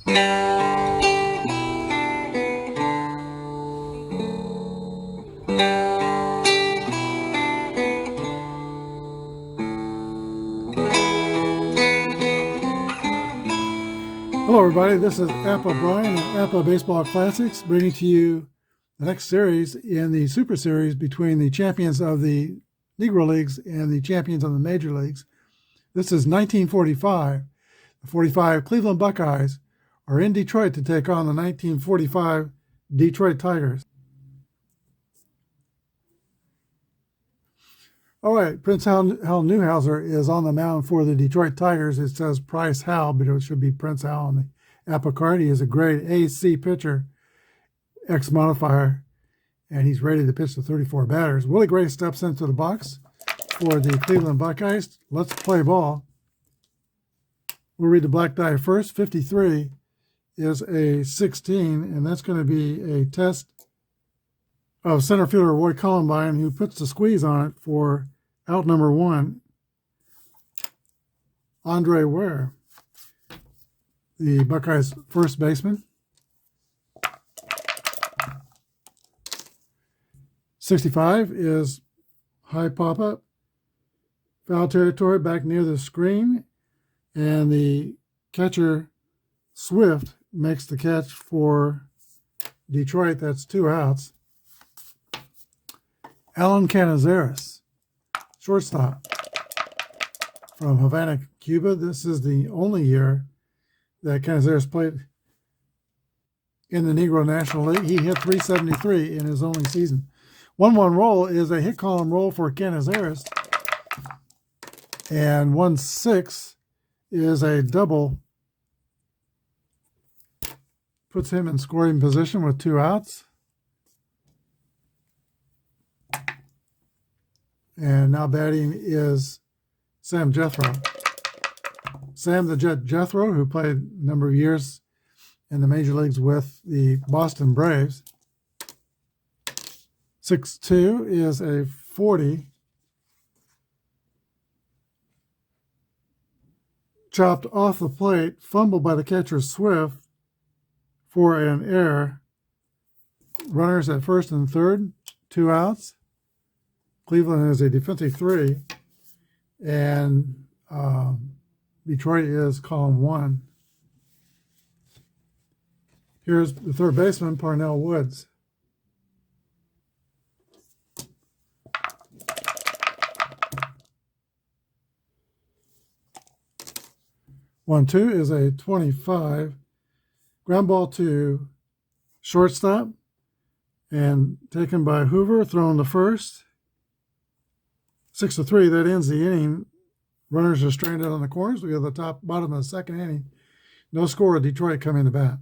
Hello everybody, this is Apba Brian of Apba Baseball Classics, bringing to you the next series in the Super Series between the champions of the Negro Leagues and the champions of the Major Leagues. This is 1945. The 45 Cleveland Buckeyes are in Detroit to take on the 1945 Detroit Tigers. All right, Prince Hal Newhouser is on the mound for the Detroit Tigers. It says Price Hal, but it should be Prince Hal on the Apba card. He is a grade AC pitcher, X modifier, and he's ready to pitch to 34 batters. Willie Gray steps into the box for the Cleveland Buckeyes. Let's play ball. We'll read the black die first. 53 is a 16, and that's going to be a test of center fielder Roy Columbine, who puts the squeeze on it for out number 1, Andre Ware, the Buckeyes' first baseman. 65 is high pop-up, foul territory back near the screen, and the catcher, Swift, makes the catch for Detroit. That's 2 outs. Alan Canizares, shortstop from Havana, Cuba. This is the only year that Canizares played in the Negro National League. He hit .373 in his only season. 1-1 roll is a hit column roll for Canizares, and 1-6 is a double. Puts him in scoring position with 2 outs. And now batting is Sam Jethro. Sam the Jet Jethro, who played a number of years in the major leagues with the Boston Braves. 6-2 is a 40. Chopped off the plate, fumbled by the catcher Swift for an error. Runners at first and third, 2 outs. Cleveland is a defensive 3, and Detroit is column 1. Here's the third baseman, Parnell Woods. One, 2 is a 25. Ground ball to shortstop, and taken by Hoover, thrown to first. 6-3, that ends the inning. Runners are stranded on the corners. We have the bottom of the second inning. No score. Detroit coming to bat.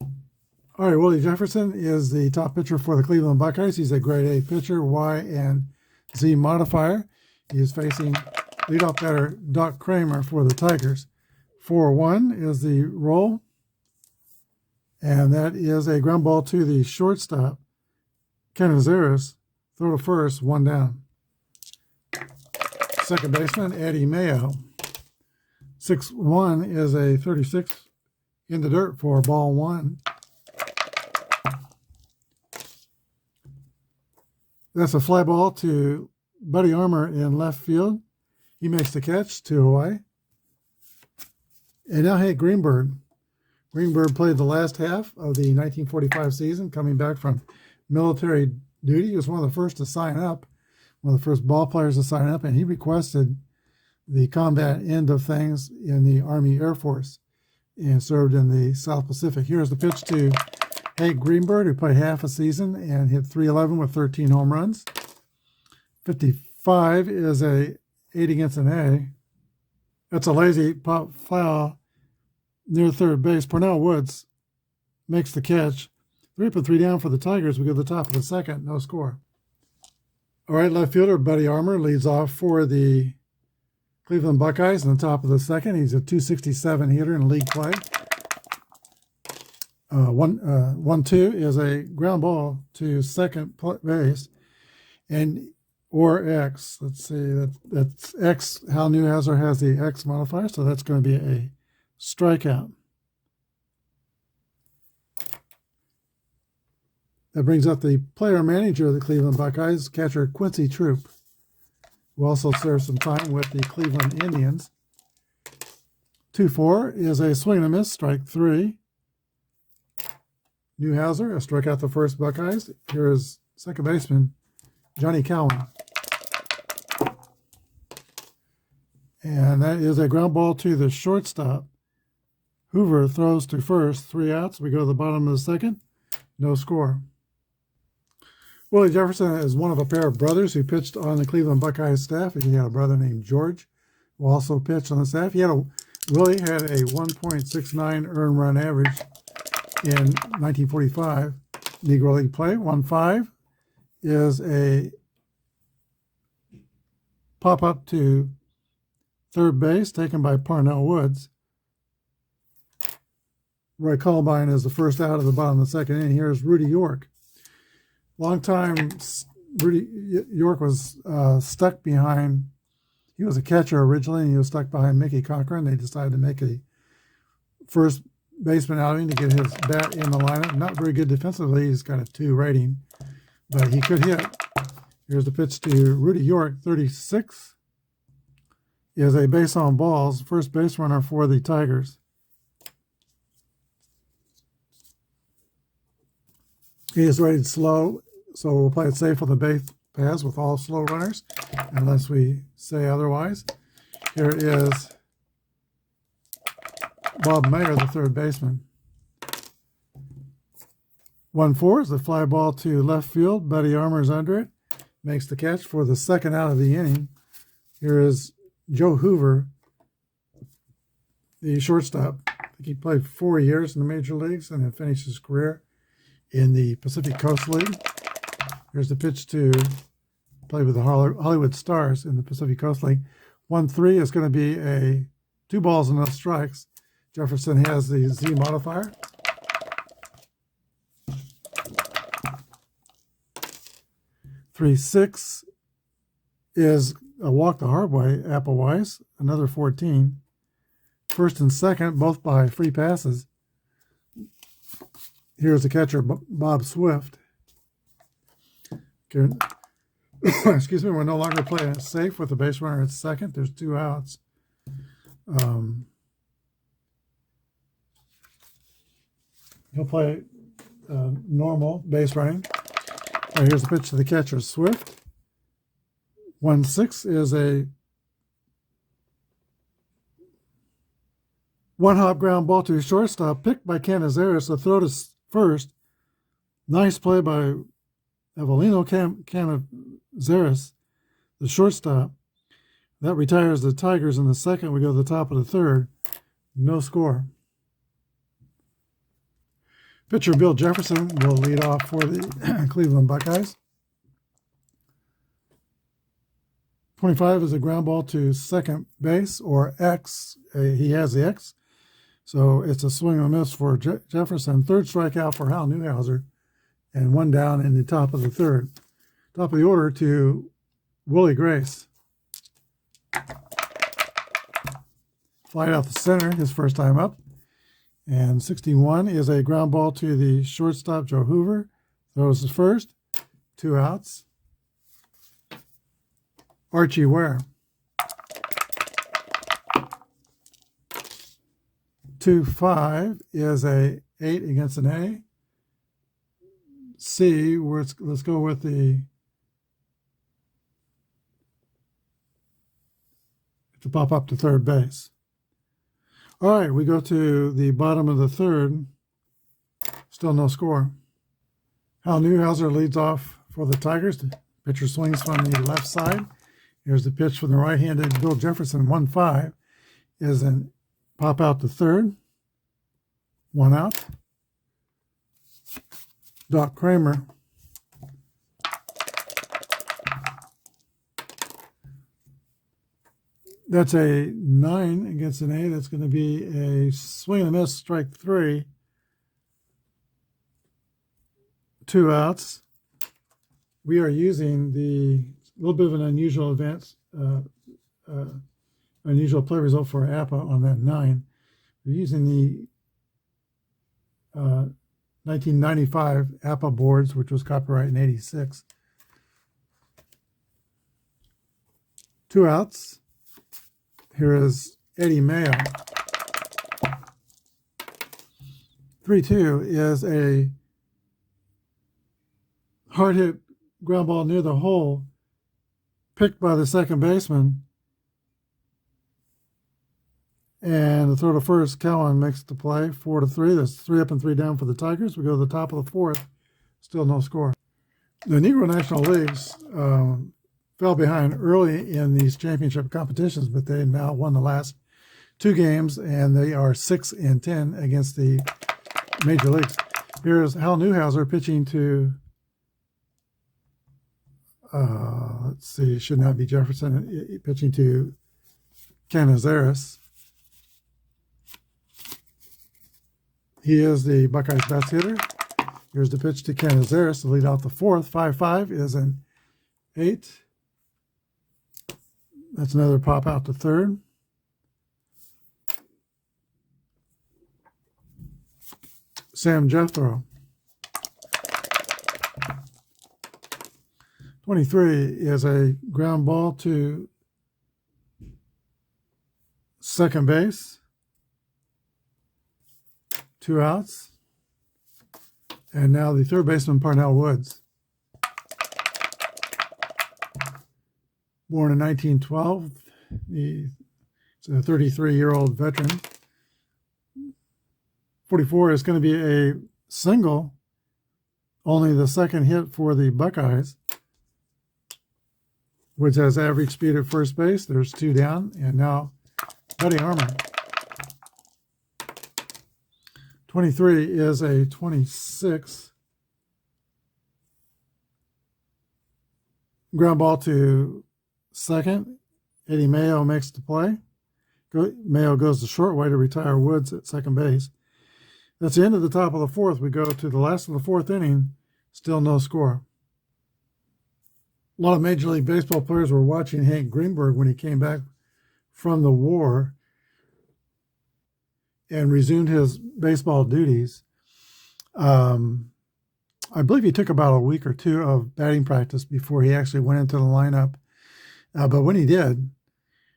All right, Willie Jefferson is the top pitcher for the Cleveland Buckeyes. He's a grade A pitcher, Y and Z modifier. He is facing leadoff batter Doc Kramer for the Tigers. 4-1 is the roll, and that is a ground ball to the shortstop, Canizares. Throw to first, 1 down. Second baseman, Eddie Mayo. 6-1 is a 36 in the dirt for ball 1. That's a fly ball to Buddy Armour in left field. He makes the catch to Hawaii. And now Hank Greenberg. Greenberg played the last half of the 1945 season, coming back from military duty. He was one of the first to sign up, one of the first ball players to sign up, and he requested the combat end of things in the Army Air Force and served in the South Pacific. Here's the pitch to Hank Greenberg, who played half a season and hit .311 with 13 home runs. 55 is a 8 against an A. That's a lazy pop foul near third base. Parnell Woods makes the catch. 3 up and 3 down for the Tigers. We go to the top of the second, no score. All right, left fielder Buddy Armour leads off for the Cleveland Buckeyes in the top of the second. He's a .267 hitter in league play. 1-2 is a ground ball to second base, and or X. Let's see, that's X. Hal Newhouser has the X modifier, so that's going to be a strikeout. That brings up the player manager of the Cleveland Buckeyes, catcher Quincy Troop, who also served some time with the Cleveland Indians. 2-4 is a swing and a miss, strike 3. Newhouser, a strikeout the first Buckeyes. Here is second baseman Johnny Cowan. And that is a ground ball to the shortstop. Hoover throws to first, 3 outs. We go to the bottom of the second, no score. Willie Jefferson is one of a pair of brothers who pitched on the Cleveland Buckeyes staff. He had a brother named George who also pitched on the staff. Willie had a 1.69 earned run average in 1945 Negro League play. 1-5 is a pop-up to third base taken by Parnell Woods. Roy Columbine is the first out of the bottom of the second inning. Here's Rudy York. Long time, Rudy York was stuck behind. He was a catcher originally, and he was stuck behind Mickey Cochran. They decided to make a first baseman outing to get his bat in the lineup. Not very good defensively. He's got a 2 rating, but he could hit. Here's the pitch to Rudy York, 36. Is a base on balls, first base runner for the Tigers. He is rated slow, so we'll play it safe on the base paths with all slow runners, unless we say otherwise. Here is Bob Mayer, the third baseman. 1-4 is a fly ball to left field. Buddy Armour's under it. Makes the catch for the second out of the inning. Here is Joe Hoover, the shortstop. I think he played 4 years in the major leagues and then finished his career in the Pacific Coast League. Here's the pitch to play with the Hollywood Stars in the Pacific Coast League. 1-3 is going to be a 2 balls and no strikes. Jefferson has the Z modifier. Three 6 is a walk the hard way, Apba, another 14. First and second, both by free passes. Here's the catcher, Bob Swift. Excuse me, we're no longer playing it safe with the base runner at second. There's 2 outs. He'll play normal base running. All right, here's the pitch to the catcher, Swift. 1-6 is a 1-hop ground ball to shortstop, picked by Canizares. The throw to first. Nice play by Evelino Canizares, the shortstop. That retires the Tigers in the second. We go to the top of the third. No score. Pitcher Bill Jefferson will lead off for the Cleveland Buckeyes. 25 is a ground ball to second base, or X. He has the X. So it's a swing and a miss for Jefferson. Third strikeout for Hal Newhouser. And 1 down in the top of the third. Top of the order to Willie Grace. Fly out the center, his first time up. And 61 is a ground ball to the shortstop, Joe Hoover. Throws the first. 2 outs. Archie Ware. 2-5 is a 8 against an A. C, let's go with to pop up to third base. All right, we go to the bottom of the third. Still no score. Hal Newhouser leads off for the Tigers. The pitcher swings from the left side. Here's the pitch from the right-handed Bill Jefferson. 1-5 is a pop out to third. 1 out. Doc Kramer. That's a 9 against an A. That's going to be a swing and a miss, strike 3. 2 outs. We are using the little bit of an unusual unusual play result for Apba on that 9. We're using the 1995 Apba boards, which was copyright in 86. 2 outs. Here is Eddie Mayo. 3-2 is a hard hit ground ball near the hole, picked by the second baseman. And the throw to first, Cowan makes the play, 4-3. There's 3 up and 3 down for the Tigers. We go to the top of the 4th, still no score. The Negro National Leagues fell behind early in these championship competitions, but they now won the last 2 games, and they are 6-10 against the major leagues. Here's Hal Newhouser pitching to, let's see, it should not be Jefferson, pitching to Canizares. He is the Buckeyes' best hitter. Here's the pitch to Canizares to lead off the 4th. 5-5 is an 8. That's another pop out to 3rd. Sam Jethro. 23 is a ground ball to second base. 2 outs. And now the third baseman, Parnell Woods. Born in 1912, he's a 33-year-old veteran. 44 is going to be a single, only the second hit for the Buckeyes. Woods has average speed at first base. There's 2 down, and now Buddy Armour. 23 is a 26. Ground ball to second. Eddie Mayo makes the play. Mayo goes the short way to retire Woods at second base. That's the end of the top of the 4th. We go to the last of the 4th inning. Still no score. A lot of Major League Baseball players were watching Hank Greenberg when he came back from the war and resumed his baseball duties. I believe he took about a week or 2 of batting practice before he actually went into the lineup. But when he did,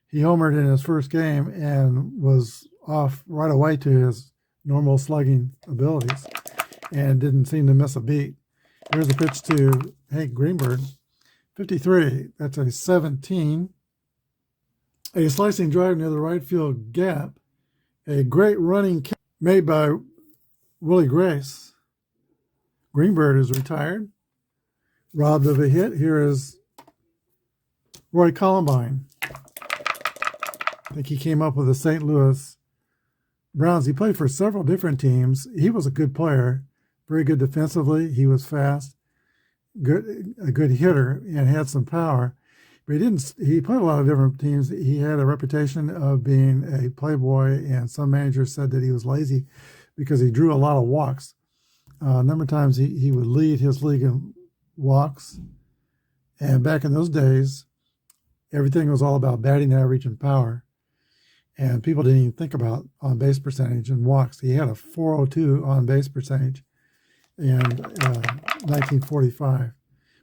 he homered in his first game and was off right away to his normal slugging abilities and didn't seem to miss a beat. Here's a pitch to Hank Greenberg. 53, that's a 17. A slicing drive near the right field gap. A great running catch made by Willie Grace. Greenberg is retired. Robbed of a hit. Here is Roy Columbine. I think he came up with the St. Louis Browns. He played for several different teams. He was a good player, very good defensively. He was fast, a good hitter, and had some power. But he played a lot of different teams. He had a reputation of being a playboy, and some managers said that he was lazy because he drew a lot of walks. A number of times he would lead his league in walks. And back in those days, everything was all about batting average and power. And people didn't even think about on-base percentage and walks. He had a 402 on-base percentage in 1945.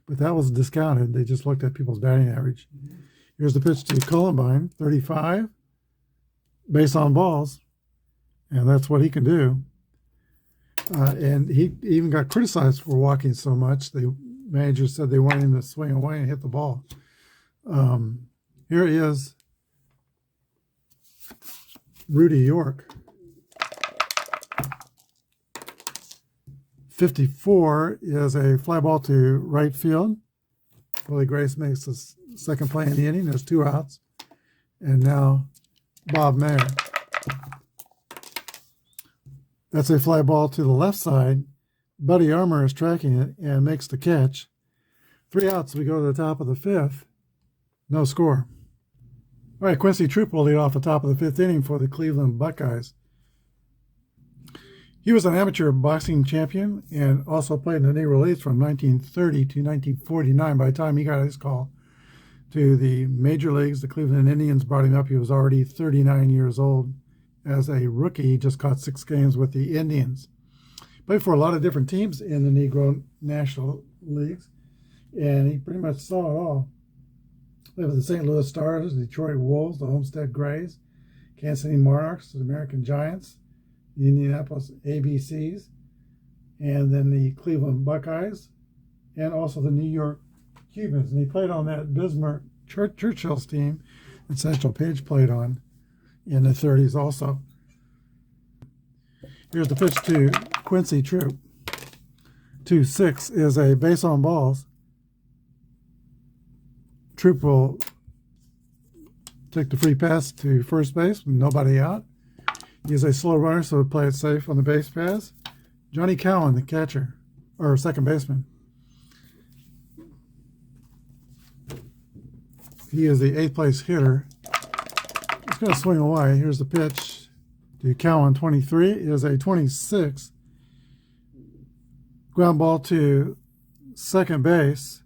But that was discounted. They just looked at people's batting average. Here's the pitch to Columbine, 35, base on balls, and that's what he can do. And he even got criticized for walking so much. The manager said they wanted him to swing away and hit the ball. Here is Rudy York. 54 is a fly ball to right field. Willie Grace makes the second play in the inning. There's 2 outs. And now Bob Mayer. That's a fly ball to the left side. Buddy Armour is tracking it and makes the catch. 3 outs. We go to the top of the 5th. No score. All right, Quincy Troop will lead off the top of the 5th inning for the Cleveland Buckeyes. He was an amateur boxing champion and also played in the Negro Leagues from 1930 to 1949. By the time he got his call to the major leagues, the Cleveland Indians brought him up. He was already 39 years old. As a rookie, he just caught 6 games with the Indians. Played for a lot of different teams in the Negro National Leagues, and he pretty much saw it all. Played with the St. Louis Stars, the Detroit Wolves, the Homestead Grays, Kansas City Monarchs, the American Giants, the Indianapolis ABCs, and then the Cleveland Buckeyes, and also the New York Cubans. And he played on that Bismarck Churchill's team that Satchel Paige played on in the 30s also. Here's the pitch to Quincy Troop. 2-6 is a base on balls. Troop will take the free pass to first base with nobody out. He's a slow runner, so he'll play it safe on the base pass. Johnny Cowan, the catcher, or second baseman. He is the 8th place hitter. He's going to swing away. Here's the pitch to Cowan. 23 is a 26. Ground ball to second base.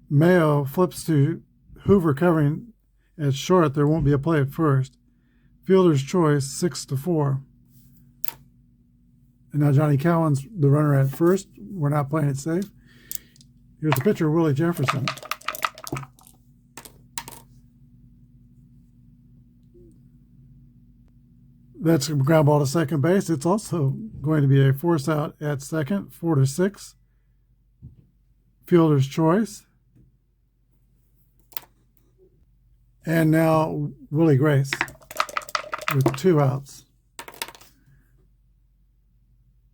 Mayo flips to Hoover covering at short. There won't be a play at first. Fielder's choice, 6-4. And now Johnny Cowan's the runner at first. We're not playing it safe. Here's the pitcher, Willie Jefferson. That's a ground ball to second base. It's also going to be a force out at second, 4-6. Fielder's choice. And now Willie Grace with 2 outs.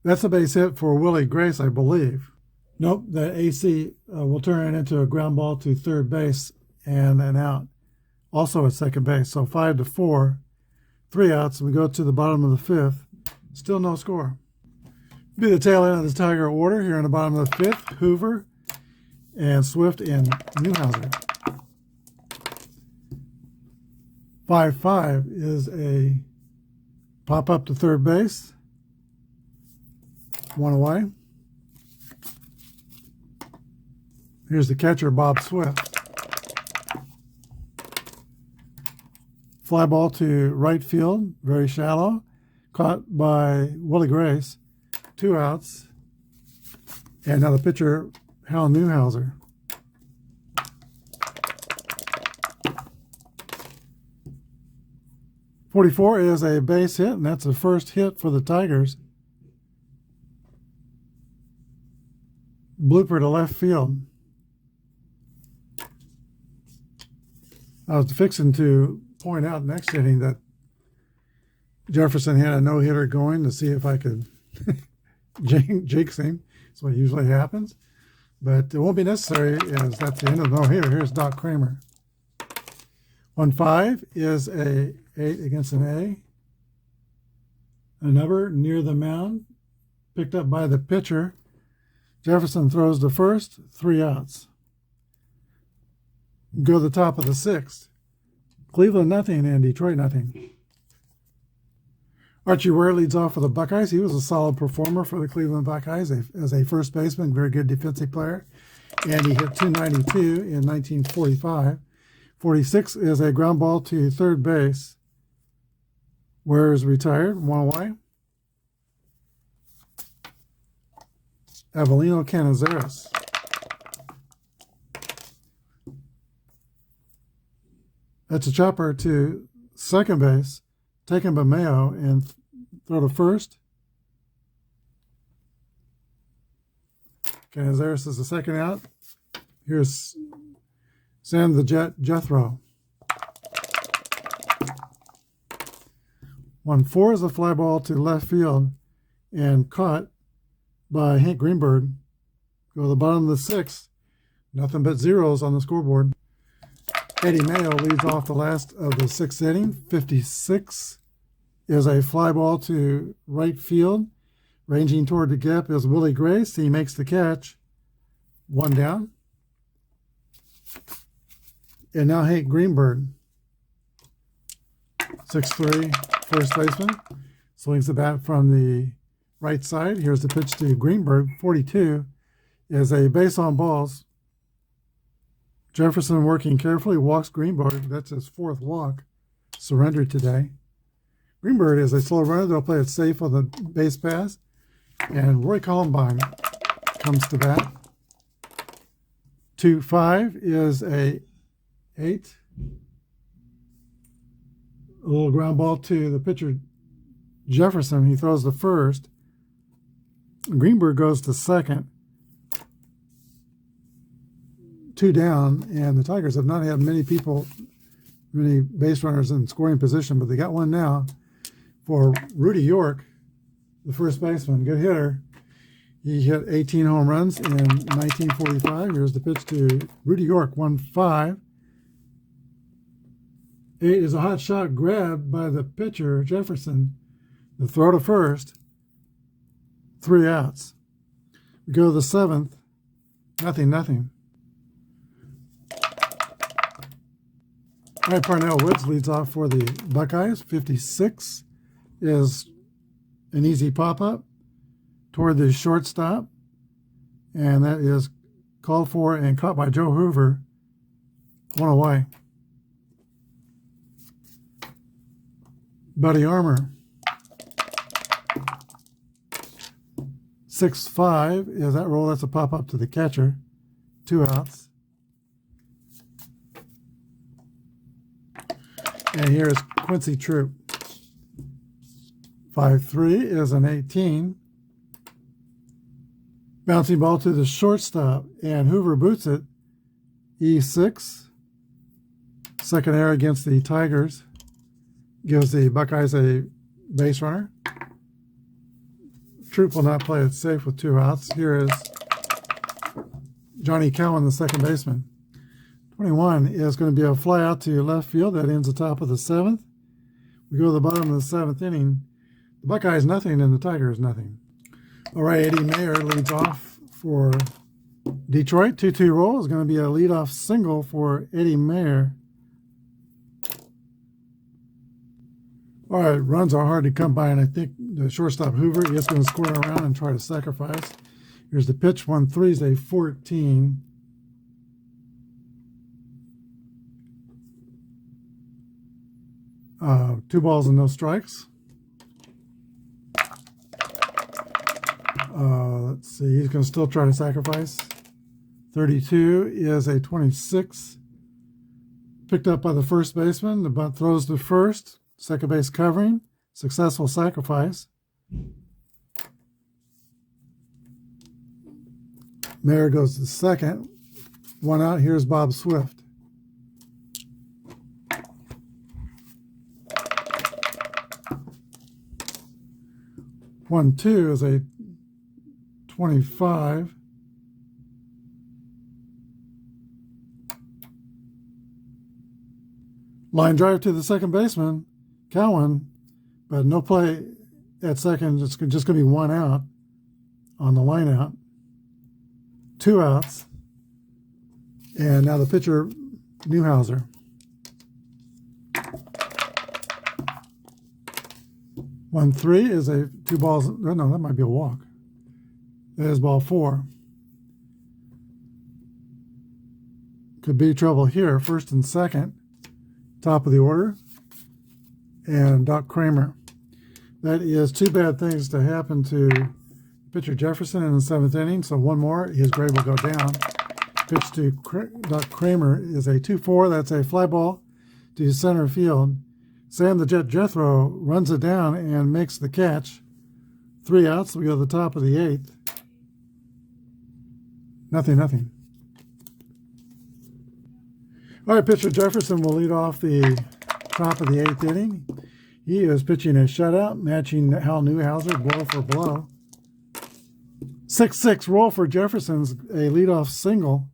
That's a base hit for Willie Grace, I believe. Nope, the AC will turn it into a ground ball to third base and an out. Also at second base. So 5-4, 3 outs. We go to the bottom of the 5th. Still no score. Be the tail end of the Tiger order here in the bottom of the 5th. Hoover and Swift and Newhouser. 5-5 is a pop up to third base. 1 away. Here's the catcher, Bob Swift. Fly ball to right field, very shallow. Caught by Willie Grace. 2 outs. And now the pitcher, Hal Newhouser. .44 is a base hit, and that's the first hit for the Tigers. Blooper to left field. I was fixing to point out next inning that Jefferson had a no-hitter going to see if I could jinx him. That's what usually happens. But it won't be necessary, as that's the end of the no-hitter. Here's Doc Kramer. 1-5 is a 8 against an A. A number near the mound, picked up by the pitcher. Jefferson throws to first, 3 outs. Go to the top of the 6th. Cleveland nothing and Detroit nothing. Archie Ware leads off for the Buckeyes. He was a solid performer for the Cleveland Buckeyes as a first baseman, very good defensive player. And he hit .292 in 1945. 46 is a ground ball to third base. Ware is retired, 1 away. Avelino Canizares. That's a chopper to second base, taken by Mayo, and throw to first. Canizares is the second out. Here's Sam the Jet Jethro. 1-4 is a fly ball to left field and caught by Hank Greenberg. Go to the bottom of the 6th. Nothing but zeros on the scoreboard. Eddie Mayo leads off the last of the 6th inning. 56 is a fly ball to right field. Ranging toward the gap is Willie Grace. He makes the catch. 1 down. And now Hank Greenberg. 6'3", first baseman. Swings the bat from the right side. Here's the pitch to Greenberg. 42 is a base on balls. Jefferson working carefully, walks Greenberg. That's his 4th walk. Surrendered today. Greenberg is a slow runner. They'll play it safe on the base pass. And Roy Columbine comes to bat. 2-5 is a 8. A little ground ball to the pitcher Jefferson. He throws the first. Greenberg goes to second. 2 down, and the Tigers have not had many base runners in scoring position, but they got one now for Rudy York, the first baseman. Good hitter. He hit 18 home runs in 1945. Here's the pitch to Rudy York, 1-5. 8 is a hot shot grabbed by the pitcher, Jefferson. The throw to first. 3 outs. We go to the 7th. 0-0. All right, Parnell Woods leads off for the Buckeyes. 56 is an easy pop-up toward the shortstop. And that is called for and caught by Joe Hoover. 1 away. Buddy Armour. 6-5 is that roll. That's a pop-up to the catcher. 2 outs. And here is Quincy Troop. 5-3 is an 18. Bouncing ball to the shortstop, and Hoover boots it. E6. Second error against the Tigers. Gives the Buckeyes a base runner. Troop will not play it safe with 2 outs. Here is Johnny Cowan, the second baseman. 21 is going to be a fly out to left field. That ends the top of the 7th. We go to the bottom of the 7th inning. The Buckeyes nothing and the Tigers nothing. All right, Eddie Mayer leads off for Detroit. 2-2 roll is going to be a leadoff single for Eddie Mayer. All right, runs are hard to come by, and I think the shortstop Hoover is going to square around and try to sacrifice. Here's the pitch. 1-3 is a 14. Two balls and no strikes. Let's see. He's going to still try to sacrifice. 32 is a 26. Picked up by the first baseman. The bunt throws to first. Second base covering. Successful sacrifice. Mayer goes to second. 1 out. Here's Bob Swift. One, 2 is a 25. Line drive to the second baseman, Cowan, but no play at second. It's just going to be 1 out on the line out. 2 outs. And now the pitcher, Newhouser. 1-3 is a 2 balls. No, that might be a walk. That is ball 4. Could be trouble here. First and second, top of the order, and Doc Kramer. That is 2 bad things to happen to pitcher Jefferson in the 7th inning. So 1 more, his grade will go down. Pitch to Doc Kramer is a 2-4. That's a fly ball to center field. Sam the Jet Jethro runs it down and makes the catch. 3 outs. We go to the top of the 8th. 0-0. All right, pitcher Jefferson will lead off the top of the 8th inning. He is pitching a shutout, matching Hal Newhouser blow for blow. 6-6 roll for Jefferson's a leadoff single.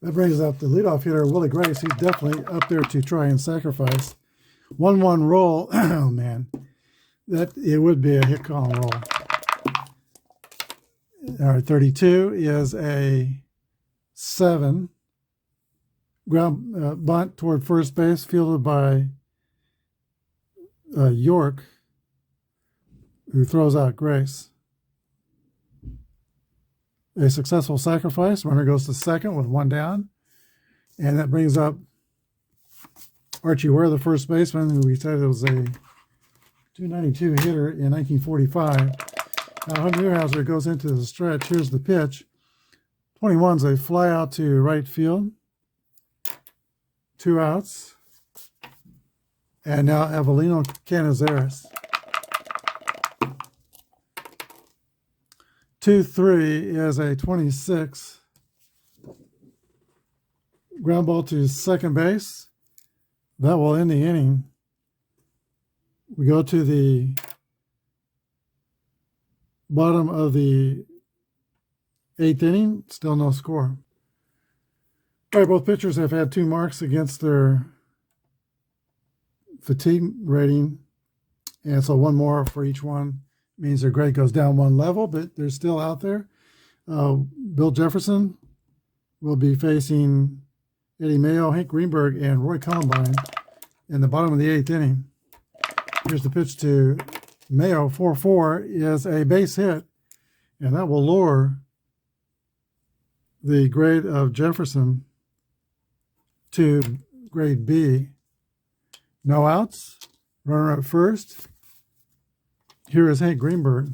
That brings up the leadoff hitter, Willie Grace. He's definitely up there to try and sacrifice. 1-1 roll. Oh, man. It would be a hit column roll. All right, 32 is a 7. Ground bunt toward first base, fielded by York, who throws out Grace. A successful sacrifice. Runner goes to second with 1 down. And that brings up Archie Ware, the first baseman, who we said it was a 292 hitter in 1945. Now, Newhouser goes into the stretch. Here's the pitch. 21's a fly out to right field. 2 outs. And now Avelino Canizares. 2-3 is a 26. Ground ball to second base. That will end the inning. We go to the bottom of the 8th inning. Still no score. All right, both pitchers have had 2 marks against their fatigue rating. And so 1 more for each one means their grade goes down 1 level, but they're still out there. Bill Jefferson will be facing Eddie Mayo, Hank Greenberg, and Roy Columbine in the bottom of the 8th inning. Here's the pitch to Mayo. 4-4 is a base hit, and that will lower the grade of Jefferson to grade B. No outs. Runner at first. Here is Hank Greenberg.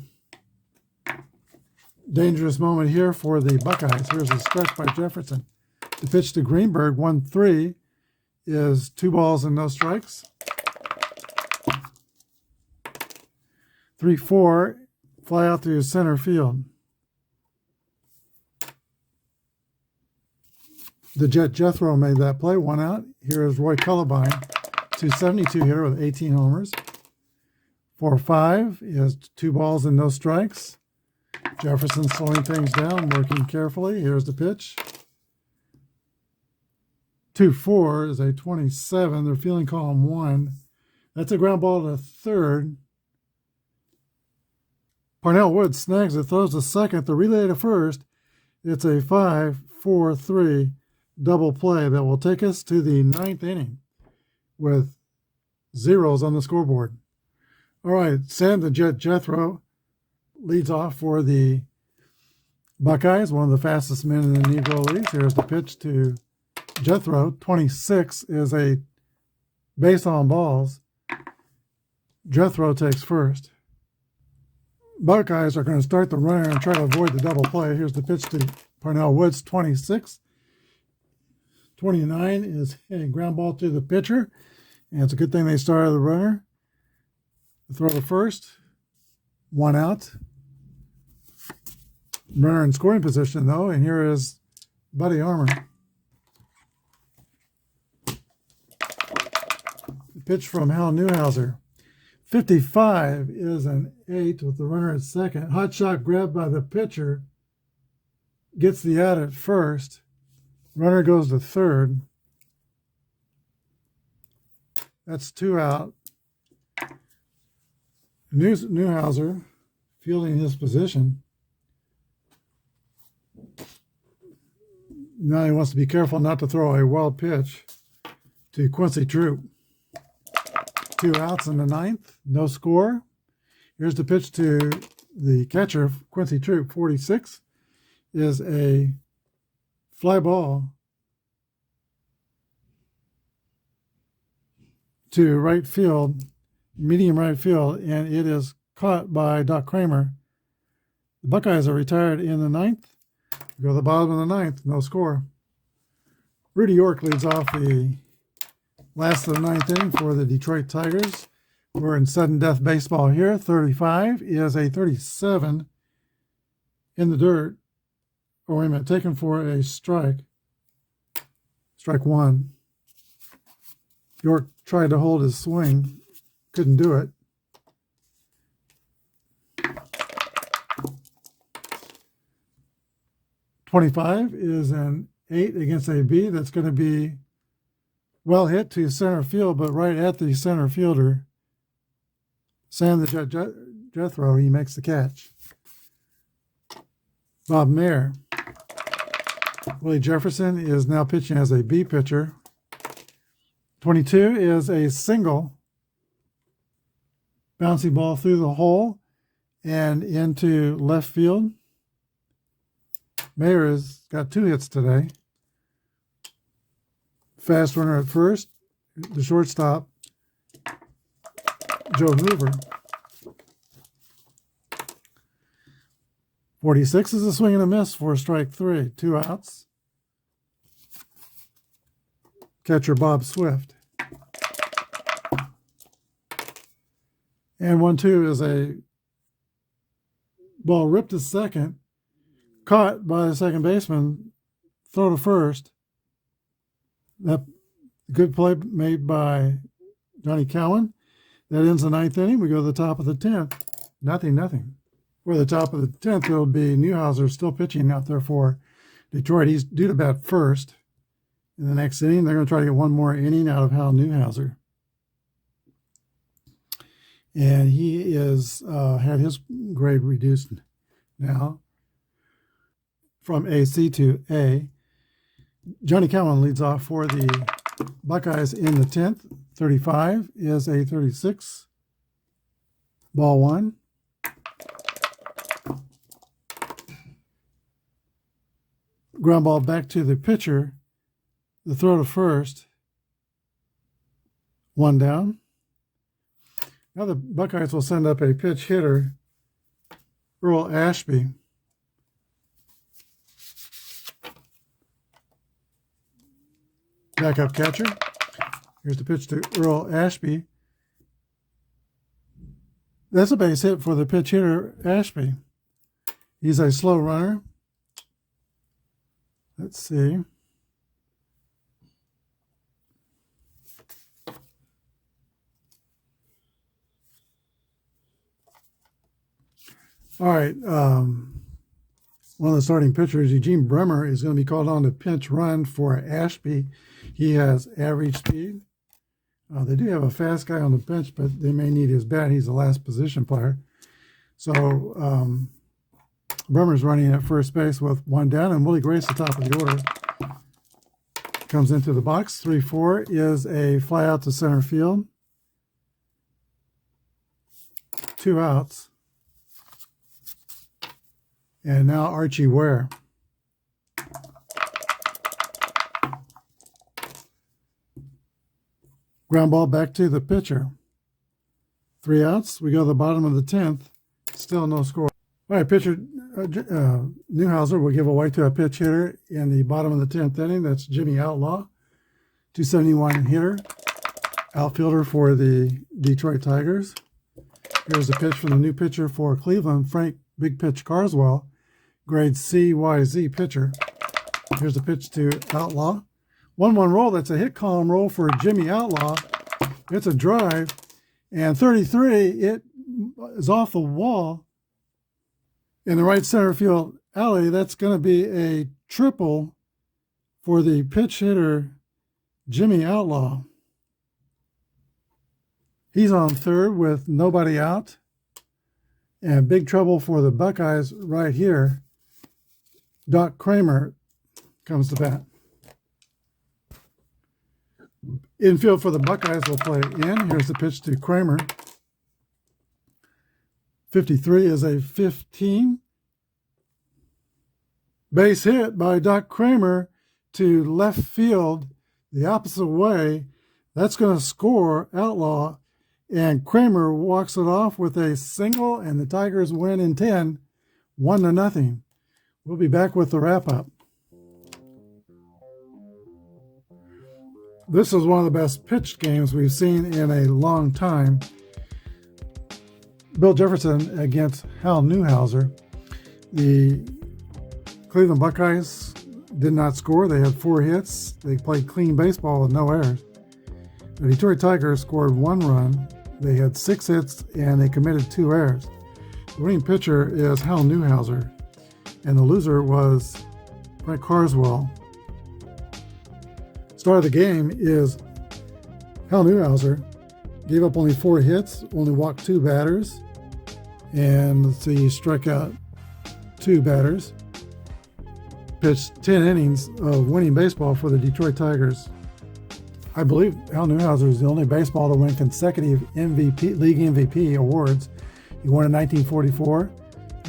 Dangerous moment here for the Buckeyes. Here's a stretch by Jefferson. The pitch to Greenberg, 1-3, is 2 balls and no strikes. 3-4, fly out to center field. The Jet Jethro made that play, 1 out. Here is Roy Columbine, 272 hitter with 18 homers. 4-5 is 2 balls and no strikes. Jefferson slowing things down, working carefully. Here's the pitch. 2-4 is a 27. They're feeling column 1. That's a ground ball to third. Parnell Woods snags it, throws to second. The relay to first. It's a 5-4-3 double play that will take us to the 9th inning with 0s on the scoreboard. All right, Sam the Jet Jethro leads off for the Buckeyes, one of the fastest men in the Negro Leagues. Here's the pitch to Jethro. 26 is a base on balls. Jethro takes first. Buckeyes are going to start the runner and try to avoid the double play. Here's the pitch to Parnell Woods. 26. 29 is a ground ball to the pitcher. And it's a good thing they started the runner. The throw to first. 1 out. Runner in scoring position, though. And here is Buddy Armour. The pitch from Hal Newhouser. 55 is an 8 with the runner at second. Hot shot grabbed by the pitcher. Gets the out at first. Runner goes to third. That's 2 out. Newhouser fielding his position. Now he wants to be careful not to throw a wild pitch to Quincy Troop. 2 outs in the 9th. No score. Here's the pitch to the catcher, Quincy Troop. 46 is a fly ball to right field, medium right field, and it is caught by Doc Kramer. The Buckeyes are retired in the 9th. We go to the bottom of the 9th. No score. Rudy York leads off the last of the 9th inning for the Detroit Tigers. We're in sudden death baseball here. 35 is a 37 in the dirt. Oh, wait a minute. Taken for a strike. Strike 1. York tried to hold his swing. Couldn't do it. .25 is an 8 against a B. That's going to be well hit to center field, but right at the center fielder. Sam the Jet Jethro, he makes the catch. Bob Mayer. Willie Jefferson is now pitching as a B pitcher. 22 is a single. Bouncy ball through the hole and into left field. Mayer has got 2 hits today. Fast runner at first. the shortstop, Joe Hoover. 46 is a swing and a miss for strike 3. 2 outs. Catcher Bob Swift. And 1-2 is a ball ripped to second, caught by the second baseman, throw to first. That good play made by Johnny Cowan. That ends the 9th inning. We go to the top of the 10th. Nothing. For the top of the 10th, it'll be Newhouser still pitching out there for Detroit. He's due to bat first in the next inning. They're going to try to get one more inning out of Hal Newhouser. And he is had his grade reduced now from AC to A. Johnny Cowan leads off for the Buckeyes in the 10th. 35 is a 36. Ball 1. Ground ball back to the pitcher. The throw to first. 1 down. Now the Buckeyes will send up a pitch hitter, Earl Ashby. Backup catcher. Here's the pitch to Earl Ashby. That's a base hit for the pitch hitter, Ashby. He's a slow runner. Let's see. All right. One of the starting pitchers, Eugene Bremer, is going to be called on to pinch run for Ashby. He has average speed. They do have a fast guy on the bench, but they may need his bat. He's the last position player. So Bremer's running at first base with 1 down, and Willie Grace, the top of the order, comes into the box. 3-4 is a fly out to center field. 2 outs. And now Archie Ware. Ground ball back to the pitcher. 3 outs. We go to the bottom of the 10th. Still no score. All right, pitcher Newhouser will give away to a pitch hitter in the bottom of the 10th inning. That's Jimmy Outlaw, 271 hitter, outfielder for the Detroit Tigers. Here's a pitch from the new pitcher for Cleveland, Frank Big Pitch Carswell, grade CYZ pitcher. Here's a pitch to Outlaw. 1-1 roll. That's a hit column roll for Jimmy Outlaw. It's a drive. And 33, it is off the wall in the right center field alley. That's going to be a triple for the pitch hitter, Jimmy Outlaw. He's on third with nobody out. And big trouble for the Buckeyes right here. Doc Kramer comes to bat. Infield for the Buckeyes will play in. Here's the pitch to Kramer. 53 is a 15. Base hit by Doc Kramer to left field the opposite way. That's going to score Outlaw. And Kramer walks it off with a single, and the Tigers win in 10, 1-0. We'll be back with the wrap-up. This is one of the best pitched games we've seen in a long time. Bill Jefferson against Hal Newhouser. The Cleveland Buckeyes did not score. They had 4 hits. They played clean baseball with no errors. The Detroit Tigers scored 1 run. They had 6 hits, and they committed 2 errors. The winning pitcher is Hal Newhouser, and the loser was Frank Carswell. Start of the game is Hal Newhouser gave up only 4 hits, only walked 2 batters, and let's see, he struck out 2 batters. Pitched 10 innings of winning baseball for the Detroit Tigers. I believe Hal Newhouser is the only baseball to win consecutive league MVP awards. He won in 1944,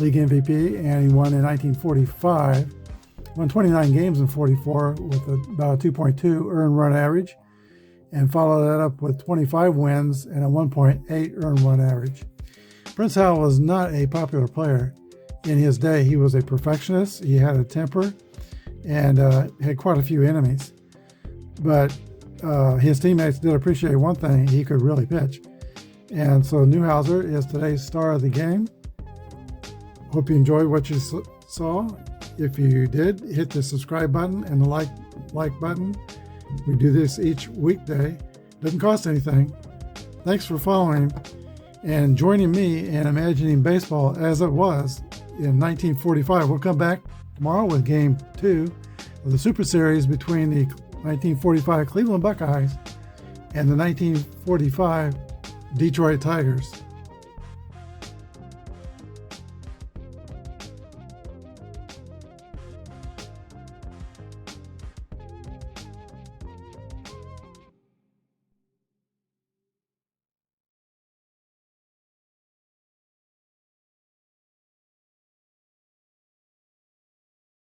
league MVP, and he won in 1945. Won 29 games in 44 with about a 2.2 earned run average. and followed that up with 25 wins and a 1.8 earned run average. Prince Hal was not a popular player in his day. He was a perfectionist, he had a temper, and had quite a few enemies. But his teammates did appreciate one thing: he could really pitch. And so Newhouser is today's star of the game. Hope you enjoyed what you saw. If you did, hit the subscribe button and the like button. We do this each weekday. Doesn't cost anything. Thanks for following and joining me in imagining baseball as it was in 1945. We'll come back tomorrow with Game 2 of the Super Series between the 1945 Cleveland Buckeyes and the 1945 Detroit Tigers.